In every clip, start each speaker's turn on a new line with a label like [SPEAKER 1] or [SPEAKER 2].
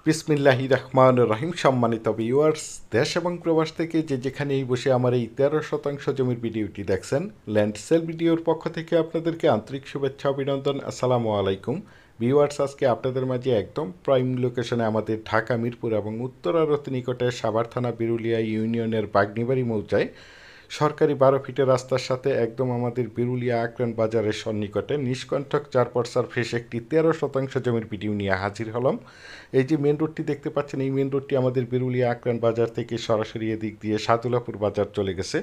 [SPEAKER 1] বিসমিল্লাহির রহমানির রহিম। সম্মানিত ভিউয়ার্স, দেশ এবং প্রবাস থেকে যে যেখানেই বসে আমার এই 13% জমির ভিডিওটি দেখছেন, ল্যান্ড সেল ভিডিওর পক্ষ থেকে আপনাদেরকে আন্তরিক শুভেচ্ছা অভিনন্দন। আসসালামু আলাইকুম ভিউয়ার্স। আজকে আপনাদের মাঝে একদম প্রাইম লোকেশনে আমাদের ঢাকা মিরপুর এবং উত্তরার অতি নিকটে সাভার থানা বিরুলিয়া ইউনিয়নের বাগনিবাড়ি মৌজায় সরকারি 12 ফিটের রাস্তার সাথে একদম আমাদের বিরুলিয়া আক্রান বাজারের সন্নিকটে নিষ্কণ্ঠক 4 পর্সার ফ্রেশ একটি 13% জমির ভিডিও নিয়ে হাজির হলাম। এই যে মেন রোডটি দেখতে পাচ্ছেন, এই মেন রোডটি আমাদের বিরুলিয়া আক্রান বাজার থেকে সরাসরি এদিক দিয়ে সাদুলাপুর বাজার চলে গেছে।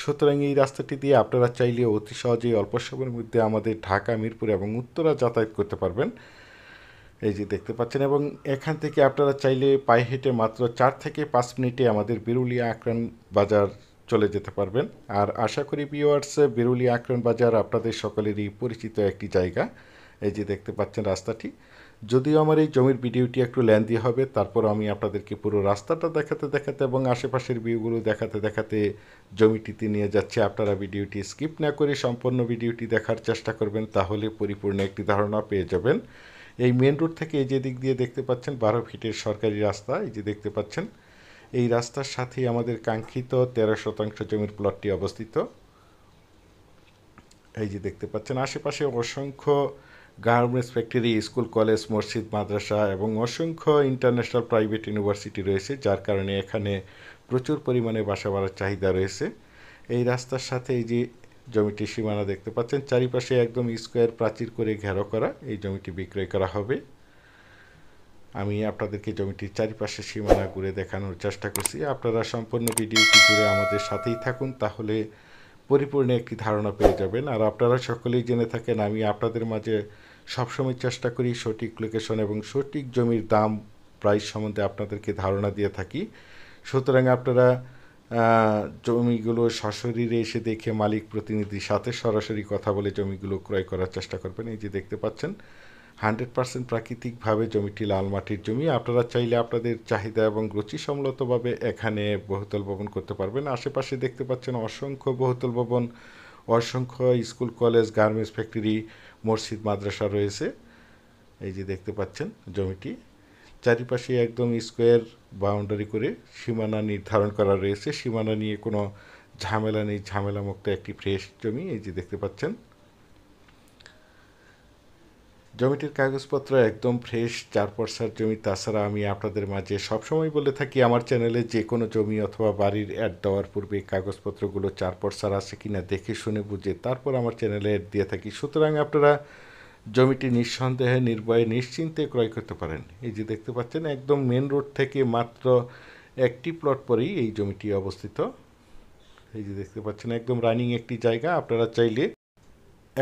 [SPEAKER 1] সুতরাং এই রাস্তাটি দিয়ে আপনারা চাইলে অতি সহজেই অল্প সময়ের মধ্যে আমাদের ঢাকা মিরপুর এবং উত্তরা যাতায়াত করতে পারবেন। এই যে দেখতে পাচ্ছেন, এবং এখান থেকে আপনারা চাইলে পায়ে হেঁটে মাত্র 4 থেকে 5 মিনিটে আমাদের বিরুলিয়া আক্রান বাজার চলে যেতে পারবেন। আর আশা করি ভিউয়ার্স, বিরুলিয়া আক্রান বাজার আপনাদের সকলেরই পরিচিত একটি জায়গা। এই যে দেখতে পাচ্ছেন রাস্তাটি। যদিও আমার এই জমির ভিডিওটি একটু লেন্দি হবে, তারপর আমি আপনাদেরকে পুরো রাস্তাটা দেখাতে দেখাতে এবং আশেপাশের ভিউগুলো দেখাতে দেখাতে জমিটিতে নিয়ে যাচ্ছে। আপনারা ভিডিওটি স্কিপ না করে সম্পূর্ণ ভিডিওটি দেখার চেষ্টা করবেন, তাহলে পরিপূর্ণ একটি ধারণা পেয়ে যাবেন। এই মেন রোড থেকে এই যে দিক দিয়ে দেখতে পাচ্ছেন 12 ফিটের সরকারি রাস্তা, এই যে দেখতে পাচ্ছেন, এই রাস্তার সাথেই আমাদের কাঙ্ক্ষিত 13% জমির প্লটটি অবস্থিত। এই যে দেখতে পাচ্ছেন আশেপাশে অসংখ্য গার্মেন্টস ফ্যাক্টরি, স্কুল, কলেজ, মসজিদ, মাদ্রাসা এবং অসংখ্য ইন্টারন্যাশনাল প্রাইভেট ইউনিভার্সিটি রয়েছে, যার কারণে এখানে প্রচুর পরিমাণে বাসা বাড়ার চাহিদা রয়েছে। এই রাস্তার সাথে এই যে জমিটির সীমানা দেখতে পাচ্ছেন, চারিপাশে একদম স্কোয়ার প্রাচীর করে ঘেরো করা। এই জমিটি বিক্রয় করা হবে। আমি আপনাদেরকে জমিটির চারিপাশে সীমানা ঘুরে দেখানোর চেষ্টা করছি। আপনারা সম্পূর্ণ ভিডিওটি জুড়ে আমাদের সাথেই থাকুন, তাহলে পরিপূর্ণ একটি ধারণা পেয়ে যাবেন। আর আপনারা সকলেই জেনে থাকেন, আমি আপনাদের মাঝে সবসময় চেষ্টা করি সঠিক লোকেশন এবং সঠিক জমির দাম প্রাইস সম্বন্ধে আপনাদেরকে ধারণা দিয়ে থাকি। সুতরাং আপনারা জমিগুলো সশরীরে এসে দেখে মালিক প্রতিনিধির সাথে সরাসরি কথা বলে জমিগুলো ক্রয় করার চেষ্টা করবেন। এই যে দেখতে পাচ্ছেন 100% প্রাকৃতিকভাবে জমিটি লাল মাটির জমি। আপনারা চাইলে আপনাদের চাহিদা এবং রুচিসম্মতভাবে এখানে বহুতল ভবন করতে পারবেন। আশেপাশে দেখতে পাচ্ছেন অসংখ্য বহুতল ভবন, অসংখ্য স্কুল, কলেজ, গার্মেন্টস ফ্যাক্টরি, মসজিদ, মাদ্রাসা রয়েছে। এই যে দেখতে পাচ্ছেন জমিটি চারিপাশে একদম স্কোয়ার বাউন্ডারি করে সীমানা নির্ধারণ করা রয়েছে। সীমানা নিয়ে কোনো ঝামেলা নেই, ঝামেলামুক্ত একটি ফ্রেশ জমি। এই যে দেখতে পাচ্ছেন জমিটির কাগজপত্র একদম ফ্রেশ, 4 পর্সার জমি। তাছাড়া আমি আপনাদের মাঝে সবসময় বলে থাকি, আমার চ্যানেলে যে কোনো জমি অথবা বাড়ির অ্যাড দেওয়ার পূর্বে কাগজপত্রগুলো 4 পর্সার আছে কিনা দেখে শুনে বুঝে তারপর আমার চ্যানেলে অ্যাড দিয়ে থাকি। সুতরাং আপনারা জমিটি নিঃসন্দেহে, নির্ভয়ে, নিশ্চিন্তে ক্রয় করতে পারেন। এই যে দেখতে পাচ্ছেন একদম মেন রোড থেকে মাত্র একটি প্লট পরেই এই জমিটি অবস্থিত। এই যে দেখতে পাচ্ছেন একদম রানিং একটি জায়গা। আপনারা চাইলে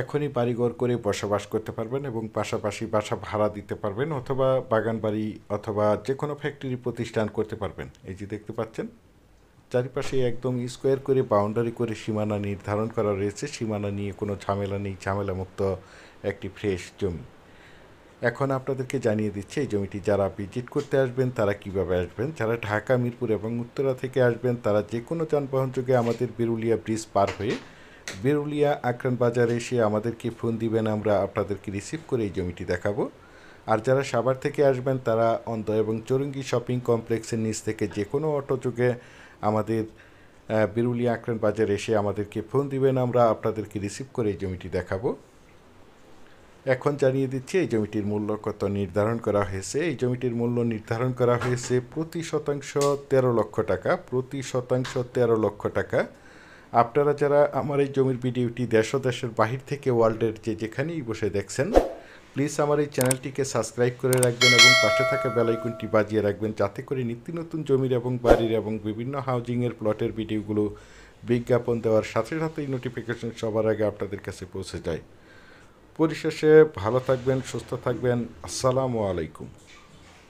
[SPEAKER 1] এখনই বাড়িঘর করে বসবাস করতে পারবেন এবং পাশাপাশি বাসা ভাড়া দিতে পারবেন, অথবা বাগান বাড়ি অথবা যে কোনো ফ্যাক্টরি প্রতিষ্ঠান করতে পারবেন। এই যে দেখতে পাচ্ছেন চারিপাশে একদম স্কোয়ার করে বাউন্ডারি করে সীমানা নির্ধারণ করা রয়েছে। সীমানা নিয়ে কোনো ঝামেলা নেই, ঝামেলামুক্ত একটি ফ্রেশ জমি। এখন আপনাদেরকে জানিয়ে দিচ্ছি এই জমিটি যারা ভিজিট করতে আসবেন তারা কিভাবে আসবেন। যারা ঢাকা, মিরপুর এবং উত্তরা থেকে আসবেন তারা যে কোনো যানবাহন যোগে আমাদের বিরুলিয়া ব্রিজ পার হয়ে বিরুলিয়া আক্রান বাজারে এসে আমাদেরকে ফোন দিবেন, আমরা আপনাদেরকে রিসিভ করে এই জমিটি দেখাবো। আর যারা সাভার থেকে আসবেন তারা অন্ধ এবং চৌরঙ্গি শপিং কমপ্লেক্সের নিচ থেকে যে কোনো অটো যোগে আমাদের বিরুলিয়া আক্রান বাজারে এসে আমাদেরকে ফোন দিবেন, আমরা আপনাদেরকে রিসিভ করে এই জমিটি দেখাবো। এখন জানিয়ে দিচ্ছি এই জমিটির মূল্য কত নির্ধারণ করা হয়েছে। এই জমিটির মূল্য নির্ধারণ করা হয়েছে প্রতি শতাংশ 13 লক্ষ টাকা। প্রতি শতাংশ 13 লক্ষ টাকা। আপনারা যারা আমার এই জমির ভিডিওটি দেশ ও দেশের বাহির থেকে ওয়ার্ল্ডের যে যেখানেই বসে দেখছেন, প্লিজ আমার এই চ্যানেলটিকে সাবস্ক্রাইব করে রাখবেন এবং পাশে থাকা বেল আইকনটি বাজিয়ে রাখবেন, যাতে করে নিত্য নতুন জমির এবং বাড়ির এবং বিভিন্ন হাউজিংয়ের প্লটের ভিডিওগুলো বিজ্ঞাপন দেওয়ার সাথে সাথেই নোটিফিকেশন সবার আগে আপনাদের কাছে পৌঁছে যায়। পরিশেষে ভালো থাকবেন, সুস্থ থাকবেন। আসসালামু আলাইকুম।